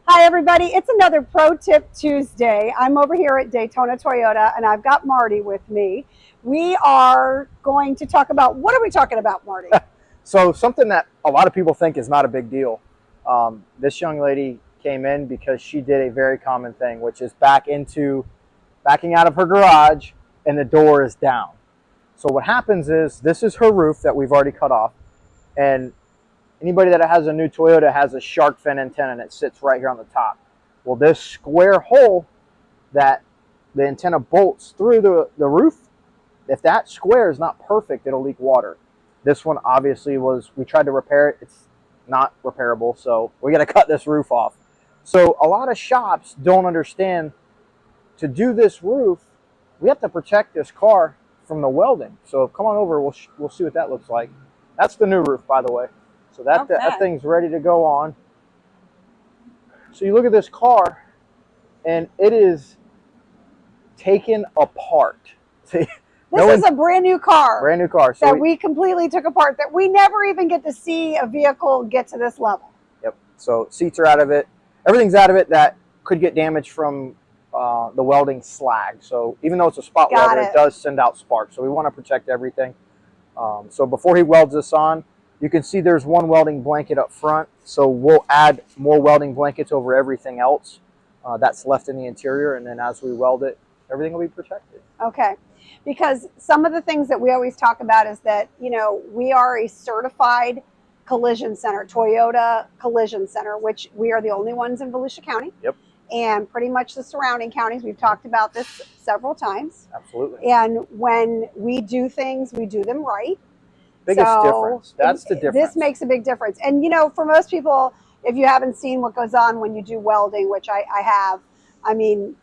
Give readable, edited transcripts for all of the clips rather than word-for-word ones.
Hi everybody, it's another Pro Tip Tuesday. I'm over here at Daytona Toyota and I've got Marty with me. We are going to talk about, what are we talking about, Marty? So something that a lot of people think is not a big deal. This young lady came in because she did a very common thing, which is backing out of her garage and the door is down. So what happens is, this is her roof that we've already cut off, and anybody that has a new Toyota has a shark fin antenna and it sits right here on the top. Well, this square hole that the antenna bolts through the roof, if that square is not perfect, it'll leak water. This one obviously we tried to repair it. It's not repairable, so we got to cut this roof off. So a lot of shops don't understand, to do this roof, we have to protect this car from the welding. So come on over, we'll see what that looks like. That's the new roof, by the way. So that thing's ready to go on. So you look at this car, and it is taken apart. See, This is a brand new car. Brand new car. So that we completely took apart, that we never even get to see a vehicle get to this level. Yep. So seats are out of it. Everything's out of it that could get damaged from the welding slag. So even though it's a spot welder, it does send out sparks. So we want to protect everything. So before he welds this on, you can see there's one welding blanket up front. So we'll add more welding blankets over everything else that's left in the interior. And then as we weld it, everything will be protected. Okay. Because some of the things that we always talk about is that, you know, we are a certified collision center, Toyota Collision Center, which we are the only ones in Volusia County. Yep. And pretty much the surrounding counties. We've talked about this several times. Absolutely. And when we do things, we do them right. Biggest difference. That's the difference. This makes a big difference. And, you know, for most people, if you haven't seen what goes on when you do welding, which I have, I mean,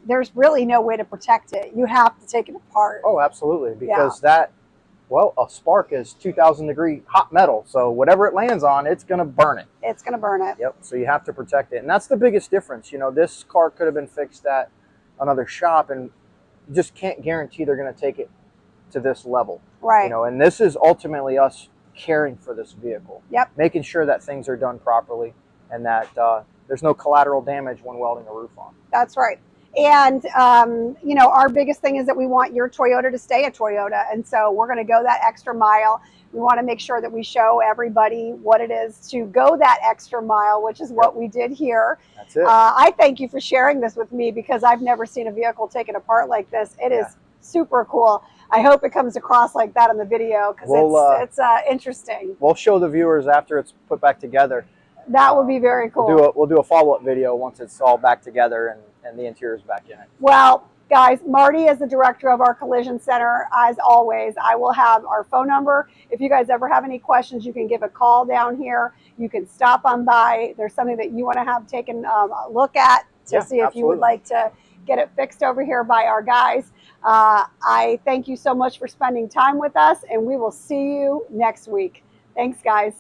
there's really no way to protect it. You have to take it apart. Oh, absolutely. Because a spark is 2,000 degree hot metal. So whatever it lands on, it's going to burn it. It's going to burn it. Yep. So you have to protect it. And that's the biggest difference. You know, this car could have been fixed at another shop, and you just can't guarantee they're going to take it to this level. Right. You know, and this is ultimately us caring for this vehicle. Yep. Making sure that things are done properly and that there's no collateral damage when welding a roof on. That's right. And, you know, our biggest thing is that we want your Toyota to stay a Toyota. And so we're going to go that extra mile. We want to make sure that we show everybody what it is to go that extra mile, which is what we did here. That's it. I thank you for sharing this with me, because I've never seen a vehicle taken apart like this. It is super cool. I hope it comes across like that in the video, because it's interesting. We'll show the viewers after it's put back together. That would be very cool. We'll do a follow-up video once it's all back together and the interior's back in it. Well, guys, Marty is the director of our collision center. As always, I will have our phone number. If you guys ever have any questions, you can give a call down here. You can stop on by. There's something that you want to have taken a look at to see if you would like to get it fixed over here by our guys. I thank you so much for spending time with us, and we will see you next week. Thanks, guys.